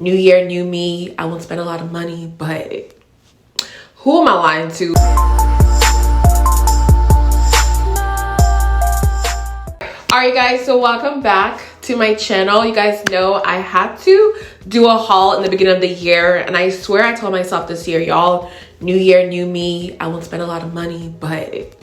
new year, new me. I won't spend a lot of money, but who am I lying to? Alright guys, so welcome back to my channel. You guys know I had to do a haul in the beginning of the year, and I swear I told myself this year, y'all, new year, new me. I won't spend a lot of money, but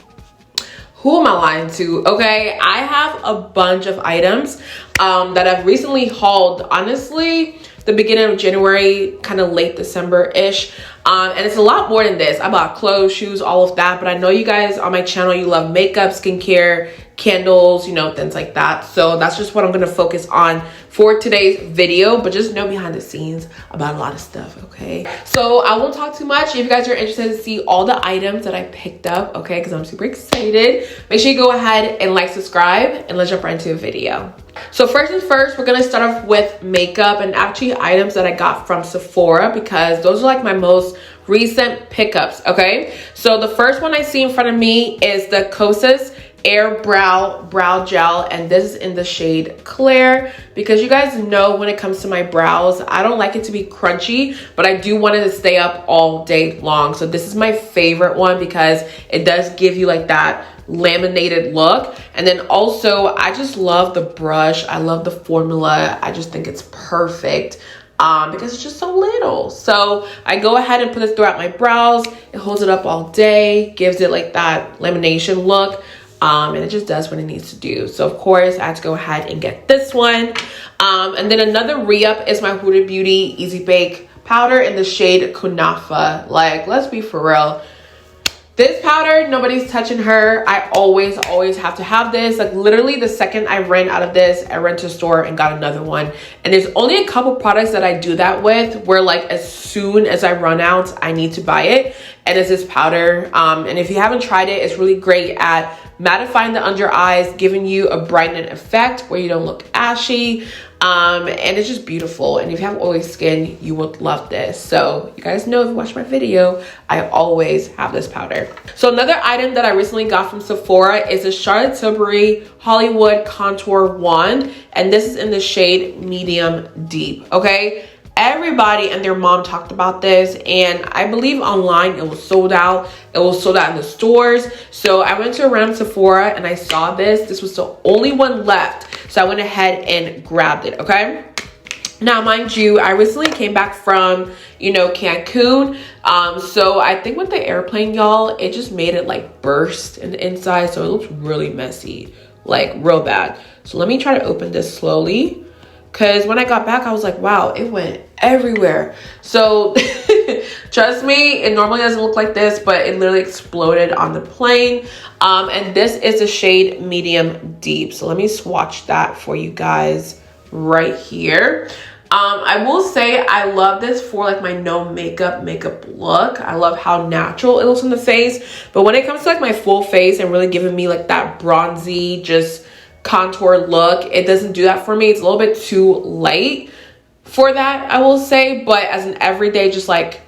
who am I lying to? Okay, I have a bunch of items that I've recently hauled. Honestly, the beginning of January, kind of late December-ish. And it's a lot more than this. I bought clothes, shoes, all of that. But I know you guys on my channel, you love makeup, skincare, candles, you know, things like that. So that's just what I'm going to focus on for today's video. But just know behind the scenes about a lot of stuff, okay? So I won't talk too much. If you guys are interested to see all the items that I picked up, okay, because I'm super excited, make sure you go ahead and like, subscribe, and let's jump right into the video. So first things first, we're going to start off with makeup and actually items that I got from Sephora, because those are like my most recent pickups, okay? So the first one I see in front of me is the Kosas Air Brow Gel, and this is in the shade Claire, because you guys know when it comes to my brows, I don't like it to be crunchy, but I do want it to stay up all day long. So this is my favorite one because it does give you like that laminated look. And then also I just love the brush, I love the formula, I just think it's perfect because it's just so little. So I go ahead and put this throughout my brows. It holds it up all day, gives it like that lamination look, and it just does what it needs to do. So of course I had to go ahead and get this one. And then another re-up is my Huda Beauty Easy Bake powder in the shade Kunafa. Like, let's be for real, this powder, nobody's touching her. I always have to have this. Like literally the second I ran out of this, I ran to the store and got another one. And there's only a couple products that I do that with, where like as soon as I run out, I need to buy it. And it's this powder. And if you haven't tried it, it's really great at mattifying the under eyes, giving you a brightening effect where you don't look ashy. And it's just beautiful. And if you have oily skin, you would love this. So you guys know, if you watch my video, I always have this powder. So another item that I recently got from Sephora is a Charlotte Tilbury Hollywood Contour Wand. And this is in the shade Medium Deep, okay? Everybody and their mom talked about this, and I believe online it was sold out. It was sold out in the stores. So I went to a random Sephora and I saw this. This was the only one left. So I went ahead and grabbed it, okay? Now, mind you, I recently came back from, you know, Cancun. So I think with the airplane, y'all, it just made it like burst in the inside. So it looks really messy, like real bad. So let me try to open this slowly. Because when I got back, I was like, wow, it went everywhere. So trust me, it normally doesn't look like this, but it literally exploded on the plane. And this is the shade Medium Deep. So let me swatch that for you guys right here. I will say I love this for like my no makeup look. I love how natural it looks on the face. But when it comes to like my full face and really giving me like that bronzy, just contour look, it doesn't do that for me. It's a little bit too light for that, I will say. But as an everyday, just like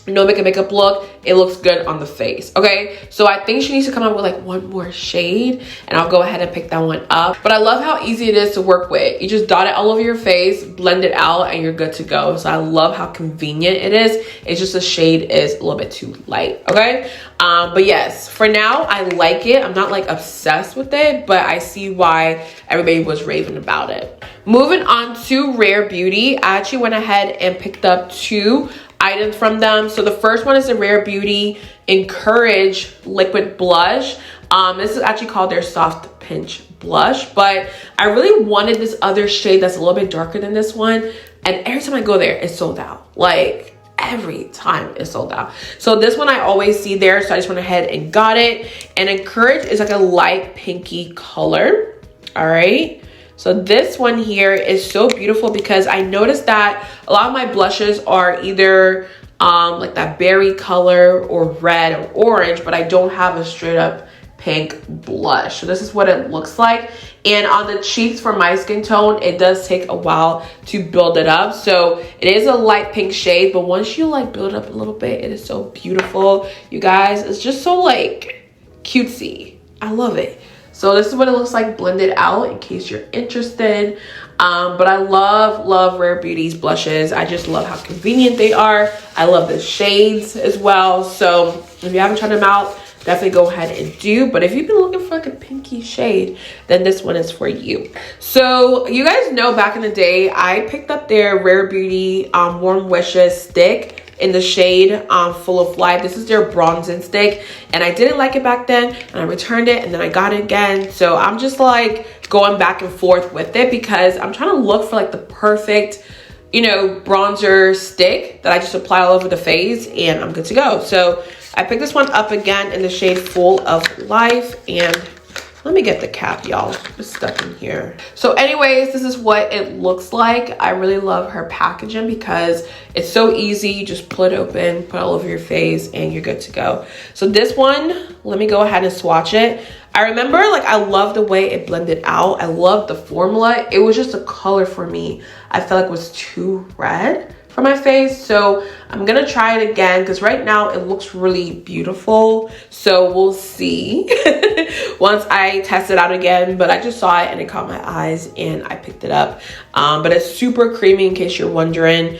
no makeup look, it looks good on the face, okay? So I think she needs to come up with like one more shade, and I'll go ahead and pick that one up. But I love how easy it is to work with. You just dot it all over your face, blend it out, and you're good to go. So I love how convenient it is. It's just the shade is a little bit too light, okay? But yes, for now, I like it. I'm not like obsessed with it, but I see why everybody was raving about it. Moving on to Rare Beauty, I actually went ahead and picked up two items from them. So the first one is the Rare Beauty Encourage Liquid Blush. This is actually called their Soft Pinch Blush, but I really wanted this other shade that's a little bit darker than this one, and every time I go there, it's sold out. Like every time it's sold out. So this one I always see there, so I just went ahead and got it. And Encourage is like a light pinky color. All right, so this one here is so beautiful because I noticed that a lot of my blushes are either like that berry color or red or orange, but I don't have a straight up pink blush. So this is what it looks like. And on the cheeks for my skin tone, it does take a while to build it up. So it is a light pink shade, but once you like build it up a little bit, it is so beautiful. You guys, it's just so like cutesy. I love it. So this is what it looks like blended out in case you're interested. But I love Rare Beauty's blushes. I just love how convenient they are. I love the shades as well. So if you haven't tried them out, definitely go ahead and do. But if you've been looking for like a pinky shade, then this one is for you. So you guys know back in the day, I picked up their Rare Beauty Warm Wishes stick in the shade Full of Life. This is their bronzing stick, and I didn't like it back then, and I returned it, and then I got it again. So I'm just like going back and forth with it because I'm trying to look for like the perfect, you know, bronzer stick that I just apply all over the face, and I'm good to go. So I picked this one up again in the shade Full of Life, and let me get the cap, y'all. It's stuck in here. So anyways, this is what it looks like. I really love her packaging because it's so easy. You just pull it open, put it all over your face, and you're good to go. So this one, let me go ahead and swatch it. I remember, like, I love the way it blended out. I love the formula. It was just a color for me I felt like it was too red for my face. So I'm gonna try it again because right now it looks really beautiful. So we'll see once I test it out again. But I just saw it and it caught my eyes and I picked it up. But it's super creamy, in case you're wondering.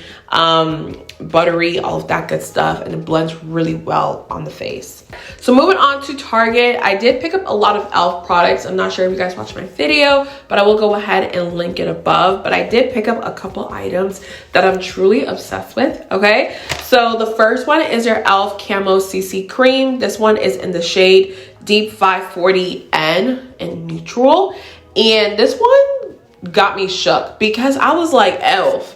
Buttery, all of that good stuff, and it blends really well on the face. So moving on to Target, I did pick up a lot of e.l.f. products. I'm not sure if you guys watched my video, but I will go ahead and link it above. But I did pick up a couple items that I'm truly obsessed with. Okay, so the first one is their e.l.f. Camo CC Cream. This one is in the shade Deep 540N in neutral, and this one got me shook because I was like, e.l.f.,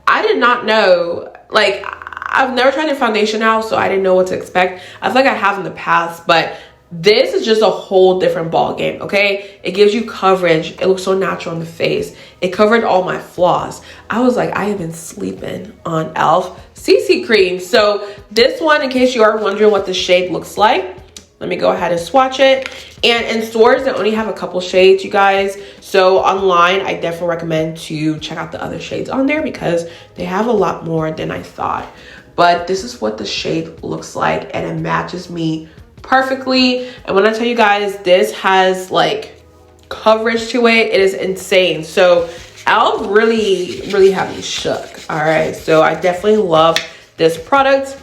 I did not know, like, I've never tried their foundation now, so I didn't know what to expect. I feel like I have in the past, but this is just a whole different ball game, okay? It gives you coverage. It looks so natural on the face. It covered all my flaws. I was like, I have been sleeping on e.l.f. CC cream. So this one, in case you are wondering what the shade looks like, let me go ahead and swatch it. And in stores, they only have a couple shades, you guys. So online, I definitely recommend to check out the other shades on there because they have a lot more than I thought. But this is what the shade looks like, and it matches me perfectly. And when I tell you guys, this has like coverage to it, it is insane. So e.l.f. really had me shook. All right, so I definitely love this product.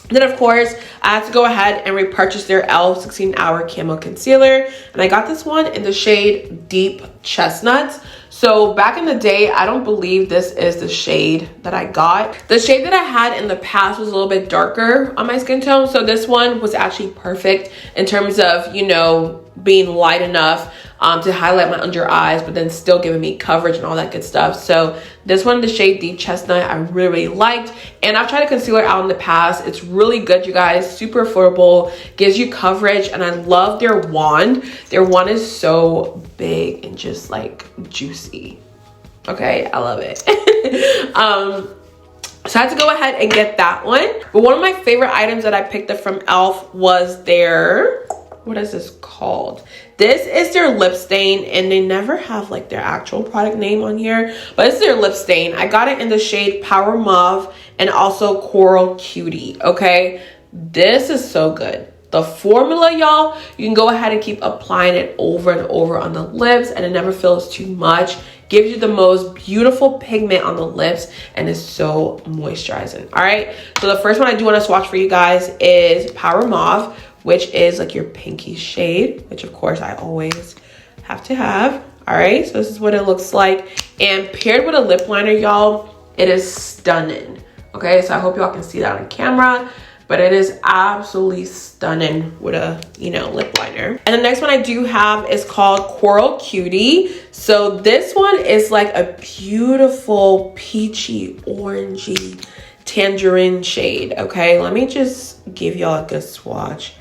Then, of course, I had to go ahead and repurchase their e.l.f. 16-Hour Camo Concealer. And I got this one in the shade Deep Chestnut. So back in the day, I don't believe this is the shade that I got. The shade that I had in the past was a little bit darker on my skin tone. So this one was actually perfect in terms of, you know, being light enough to highlight my under eyes, but then still giving me coverage and all that good stuff. So this one, the shade Deep Chestnut, I really liked. And I've tried a concealer out in the past. It's really good, you guys. Super affordable, gives you coverage, and I love their wand. Their wand is so big and just like juicy. Okay, I love it. So I had to go ahead and get that one. But one of my favorite items that I picked up from e.l.f. was their, what is this called? This is their lip stain, and they never have like their actual product name on here, but this is their lip stain. I got it in the shade Power Mauve and also Coral Cutie. Okay, this is so good. The formula, y'all, you can go ahead and keep applying it over and over on the lips, and it never feels too much. Gives you the most beautiful pigment on the lips, and is so moisturizing. All right, so the first one I do want to swatch for you guys is Power Mauve, which is like your pinky shade, which of course I always have to have. All right, so this is what it looks like. And paired with a lip liner, y'all, it is stunning. Okay, so I hope y'all can see that on camera, but it is absolutely stunning with a, you know, lip liner. And the next one I do have is called Coral Cutie. So this one is like a beautiful peachy, orangey, tangerine shade. Okay, let me just give y'all a good swatch.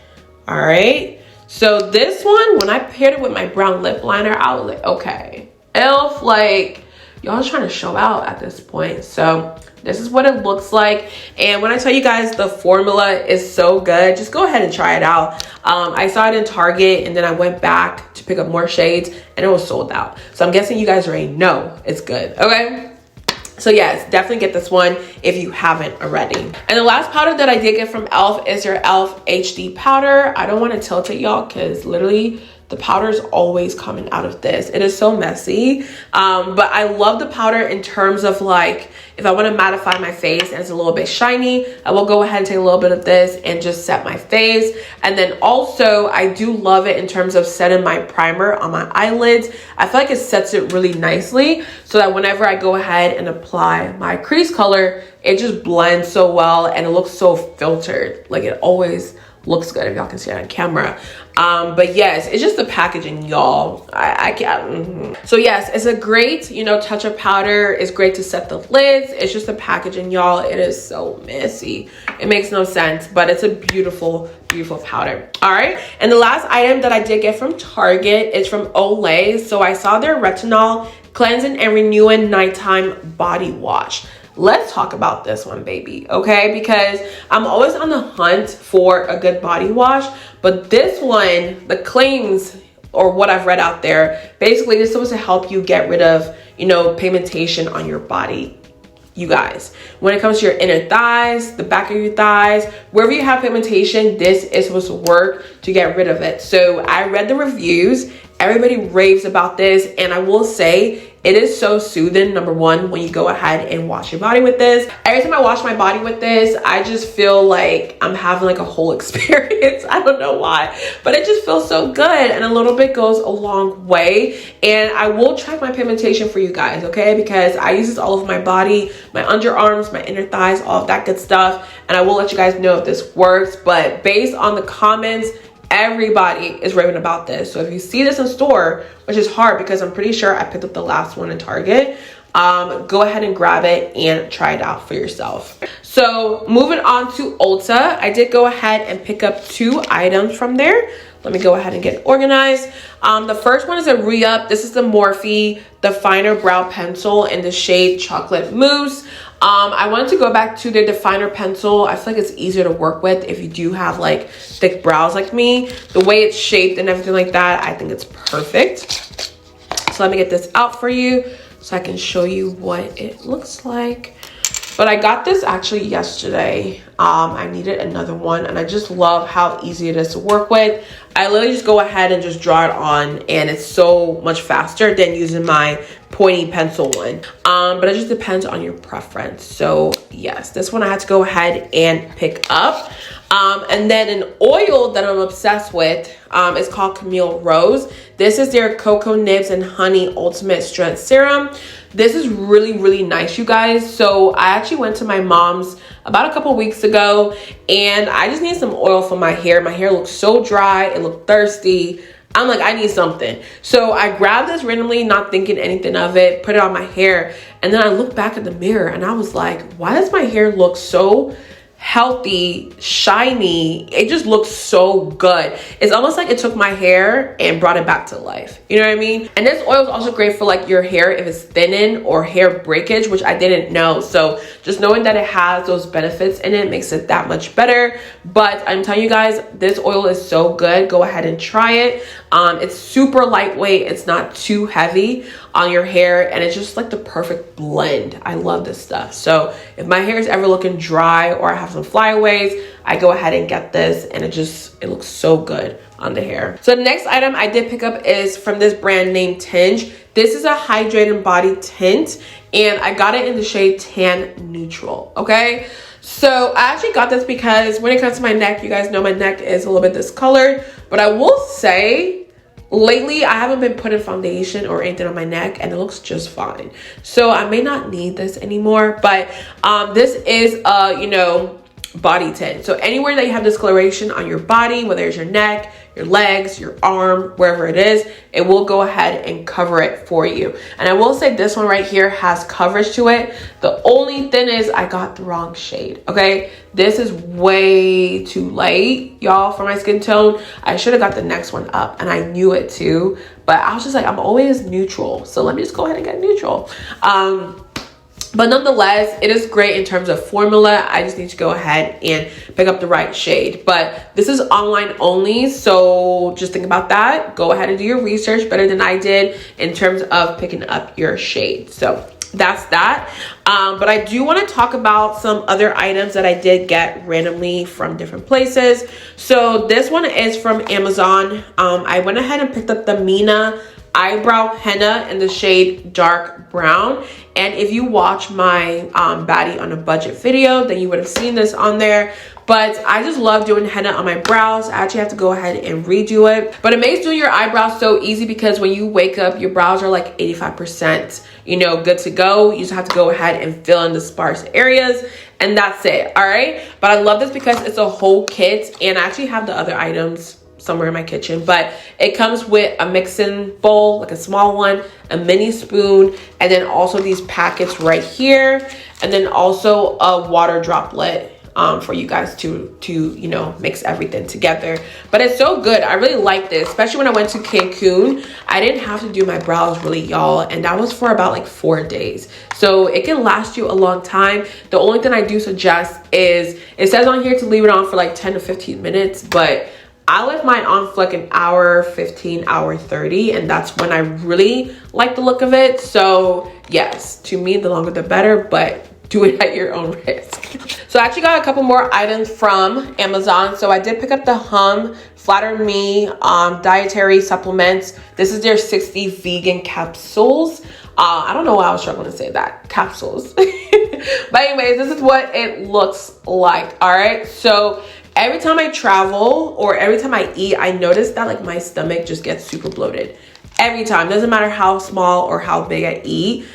All right, so this one, when I paired it with my brown lip liner, I was like, okay, e.l.f., like, y'all trying to show out at this point. So this is what it looks like. And when I tell you guys the formula is so good, just go ahead and try it out. I saw it in Target, and then I went back to pick up more shades, and it was sold out. So I'm guessing you guys already know it's good, okay? So yes, definitely get this one if you haven't already. And the last powder that I did get from e.l.f. is their e.l.f. HD powder. I don't want to tilt it, y'all, because literally the powder is always coming out of this. It is so messy, but I love the powder in terms of like, if I want to mattify my face and it's a little bit shiny, I will go ahead and take a little bit of this and just set my face. And then also I do love it in terms of setting my primer on my eyelids. I feel like it sets it really nicely so that whenever I go ahead and apply my crease color, it just blends so well and it looks so filtered. Like it always looks good if y'all can see it on camera. But yes, it's just the packaging, y'all. I can't. So yes, it's a great, you know, touch-up powder. It's great to set the lids. It's just the packaging, y'all. It is so messy. It makes no sense, but it's a beautiful, beautiful powder. All right. And the last item that I did get from Target is from Olay. So I saw their retinol cleansing and renewing nighttime body wash. Let's talk about this one, baby, okay? Because I'm always on the hunt for a good body wash, but this one, the claims or what I've read out there, basically this is supposed to help you get rid of, you know, pigmentation on your body. You guys, when it comes to your inner thighs, the back of your thighs, wherever you have pigmentation, this is supposed to work to get rid of it. So I read the reviews. Everybody raves about this, and I will say it is so soothing. Number one, when you go ahead and wash your body with this. Every time I wash my body with this, I just feel like I'm having like a whole experience. I don't know why, but it just feels so good, and a little bit goes a long way. And I will track my pigmentation for you guys, okay? Because I use this all over my body, my underarms, my inner thighs, all of that good stuff, and I will let you guys know if this works. But based on the comments, everybody is raving about this. So if you see this in store, which is hard because I'm pretty sure I picked up the last one in Target, go ahead and grab it and try it out for yourself. So moving on to Ulta, I did go ahead and pick up 2 items from there. Let me go ahead and get organized. The first one is a re-up. This is the Morphe Definer Brow Pencil in the shade Chocolate Mousse. I wanted to go back to their definer pencil. I feel like it's easier to work with if you do have like thick brows like me. The way it's shaped and everything like that, I think it's perfect. So let me get this out for you so I can show you what it looks like. But I got this actually yesterday. I needed another one, and I just love how easy it is to work with. I literally just go ahead and just draw it on, and it's so much faster than using my pointy pencil one. But it just depends on your preference. So yes, this one I had to go ahead and pick up. And then an oil that I'm obsessed with is called Camille Rose. This is their Cocoa Nibs and Honey Ultimate Strength Serum. This is really, really nice, you guys. So I actually went to my mom's about a couple weeks ago, and I just need some oil for my hair. My hair looks so dry. It looked thirsty. I'm like, I need something. So I grabbed this randomly, not thinking anything of it, put it on my hair. And then I looked back at the mirror and I was like, why does my hair look so healthy, shiny? It just looks so good. It's almost like it took my hair and brought it back to life. You know what I mean? And this oil is also great for like your hair if it's thinning or hair breakage, which I didn't know. So just knowing that it has those benefits in it makes it that much better. But I'm telling you guys, this oil is so good. Go ahead and try it. It's super lightweight. It's not too heavy on your hair, and it's just like the perfect blend. I love this stuff. So if my hair is ever looking dry or I have some flyaways, I go ahead and get this, and it looks so good on the hair. So the next item I did pick up is from this brand named Tinge. This is a hydrating body tint, and I got it in the shade Tan Neutral, okay? So I actually got this because when it comes to my neck, you guys know my neck is a little bit discolored, but I will say lately I haven't been putting foundation or anything on my neck, and it looks just fine. So I may not need this anymore, but this is a, you know, body tint. So anywhere that you have discoloration on your body, whether it's your neck, your legs, your arm, wherever it is, it will go ahead and cover it for you. And I will say this one right here has coverage to it. The only thing is I got the wrong shade, okay? This is way too light, y'all, for my skin tone. I should have got the next one up, and I knew it too, but I was just like, I'm always neutral. So let me just go ahead and get neutral. But nonetheless, it is great in terms of formula. I just need to go ahead and pick up the right shade. But this is online only, so just think about that. Go ahead and do your research better than I did in terms of picking up your shade. So that's that. But I do want to talk about some other items that I did get randomly from different places. So this one is from Amazon. I went ahead and picked up the Mina eyebrow henna in the shade dark brown. And if you watch my baddie on a budget video, then you would have seen this on there. But I just love doing henna on my brows. I actually have to go ahead and redo it. But it makes doing your eyebrows so easy because when you wake up, your brows are like 85%, you know, good to go. You just have to go ahead and fill in the sparse areas and that's it, all right? But I love this because it's a whole kit, and I actually have the other items somewhere in my kitchen, but it comes with a mixing bowl, like a small one, a mini spoon, and then also these packets right here, and then also a water droplet for you guys to you know, mix everything together. But it's so good. I really like this, especially when I went to Cancun. I didn't have to do my brows really, y'all, and that was for about like 4 days, so it can last you a long time. The only thing I do suggest is, it says on here to leave it on for like 10 to 15 minutes, but I left mine on for like an hour 15, hour 30, and that's when I really like the look of it. So yes, to me, the longer the better, but do it at your own risk. So I actually got a couple more items from Amazon. So I did pick up the Flatter Me dietary supplements. This is their 60 vegan capsules. I don't know why I was struggling to say that, capsules. But anyways, this is what it looks like, all right? So every time I travel or every time I eat, I notice that like my stomach just gets super bloated. Every time, doesn't matter how small or how big I eat,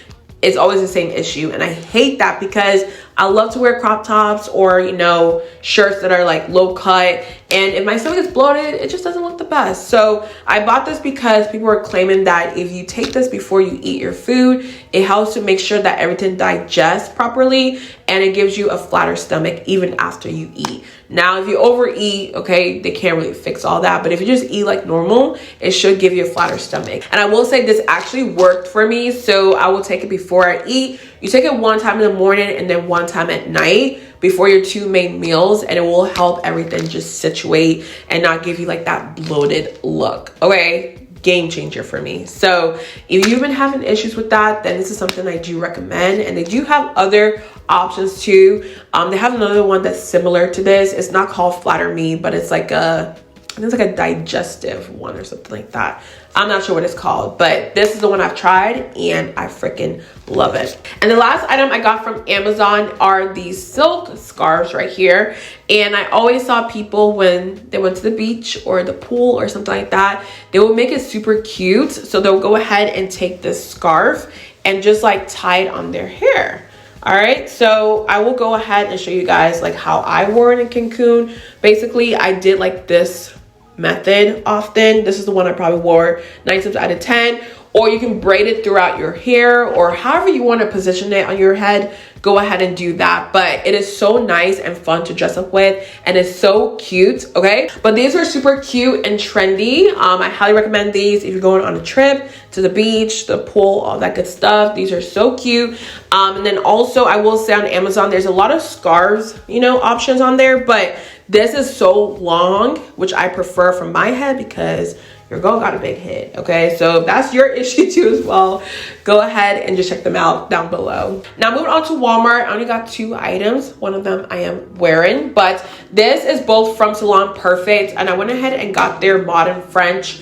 it's always the same issue. And I hate that because I love to wear crop tops or, you know, shirts that are like low cut. And if my stomach is bloated, it just doesn't look the best. So I bought this because people were claiming that if you take this before you eat your food, it helps to make sure that everything digests properly and it gives you a flatter stomach even after you eat. Now, if you overeat, okay, they can't really fix all that. But if you just eat like normal, it should give you a flatter stomach. And I will say this actually worked for me. So I will take it before I eat. You take it one time in the morning and then one time at night before your 2 main meals, and it will help everything just situate and not give you like that bloated look, okay? Game changer for me. So if you've been having issues with that, then this is something I do recommend. And they do have other options too. They have another one that's similar to this. It's not called Flatter Me, but it's like I think it's like a digestive one or something like that. I'm not sure what it's called, but this is the one I've tried and I freaking love it. And the last item I got from Amazon are these silk scarves right here. And I always saw people when they went to the beach or the pool or something like that, they would make it super cute. So they'll go ahead and take this scarf and just like tie it on their hair. All right, so I will go ahead and show you guys like how I wore it in Cancun. Basically, I did like this method often. This is the one I probably wore 9 times out of 10. Or you can braid it throughout your hair, or however you want to position it on your head, go ahead and do that. But it is so nice and fun to dress up with, and it's so cute, okay? But these are super cute and trendy. I highly recommend these if you're going on a trip to the beach, the pool, all that good stuff. These are so cute. And then also I will say on Amazon, there's a lot of scarves, you know, options on there, but this is so long, which I prefer for my head because your girl got a big head, okay? So if that's your issue too as well, go ahead and just check them out down below. Now moving on to Walmart, I only got 2 items. One of them I am wearing, but this is both from Salon Perfect, and I went ahead and got their Modern French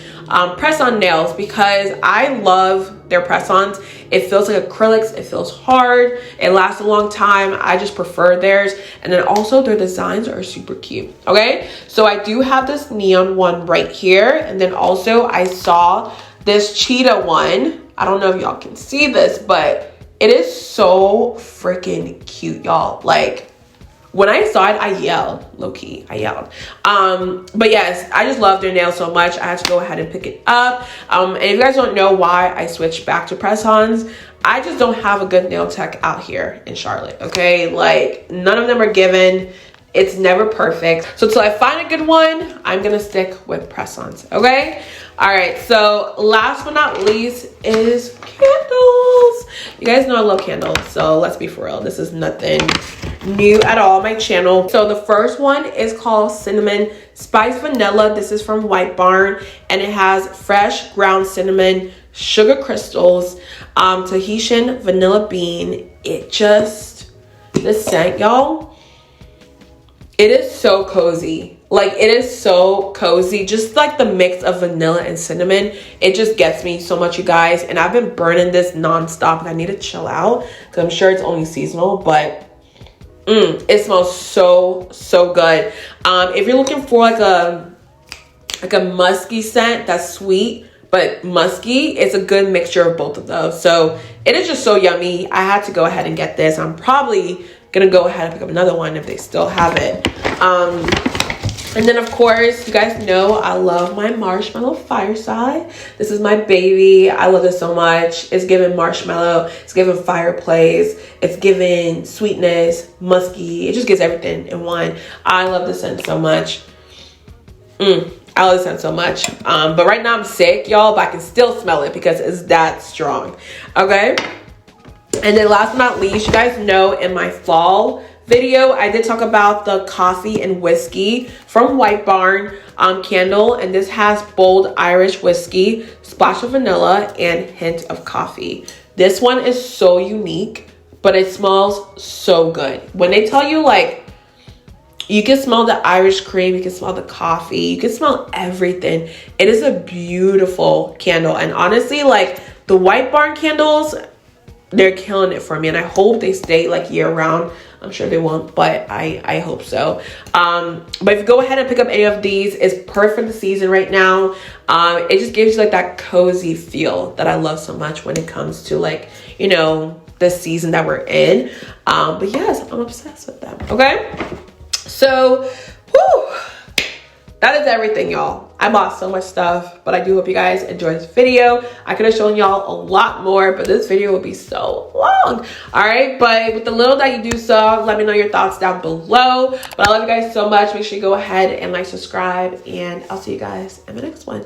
press-on nails because I love their press-ons. It feels like acrylics, it feels hard, it lasts a long time. I just prefer theirs. And then also their designs are super cute, okay? So I do have this neon one right here, and then also I saw this cheetah one. I don't know if y'all can see this, but it is so freaking cute, y'all. Like, when I saw it, I yelled, low-key, I yelled. But yes, I just love their nails so much. I had to go ahead and pick it up. And if you guys don't know why I switched back to press-ons, I just don't have a good nail tech out here in Charlotte, okay? Like, none of them are given. It's never perfect. So till I find a good one, I'm gonna stick with press-ons, okay? All right, so last but not least is candles. You guys know I love candles, so let's be for real. This is nothing new at all on my channel. So the first one is called Cinnamon Spice Vanilla. This is from White Barn, and it has fresh ground cinnamon, sugar crystals, Tahitian vanilla bean. It just, the scent, y'all, it is so cozy. Like, it is so cozy. Just like the mix of vanilla and cinnamon, it just gets me so much, you guys. And I've been burning this nonstop, and I need to chill out because I'm sure it's only seasonal, but it smells so good. If you're looking for like a musky scent that's sweet but musky, it's a good mixture of both of those. So it is just so yummy. I had to go ahead and get this. I'm probably gonna go ahead and pick up another one if they still have it. And then of course, you guys know I love my marshmallow fireside. This is my baby. I love this so much. It's giving marshmallow, it's giving fireplace, it's giving sweetness, musky. It just gives everything in one. I love this scent so much. I love this scent so much. But right now I'm sick, y'all, but I can still smell it because it's that strong. Okay. And then last but not least, you guys know in my fall video, I did talk about the coffee and whiskey from White Barn candle. And this has bold Irish whiskey, splash of vanilla, and hint of coffee. This one is so unique, but it smells so good. When they tell you, like, you can smell the Irish cream, you can smell the coffee, you can smell everything. It is a beautiful candle. And honestly, like, the White Barn candles, they're killing it for me, and I hope they stay like year round. I'm sure they won't, but I hope so. But if you go ahead and pick up any of these, it's perfect for the season right now. It just gives you like that cozy feel that I love so much when it comes to, like, you know, the season that we're in. But yes, I'm obsessed with them. Okay, so that is everything, y'all. I bought so much stuff, but I do hope you guys enjoyed this video. I could have shown y'all a lot more, but this video will be so long. All right, but with the little that you do so, let me know your thoughts down below. But I love you guys so much. Make sure you go ahead and like, subscribe, and I'll see you guys in the next one.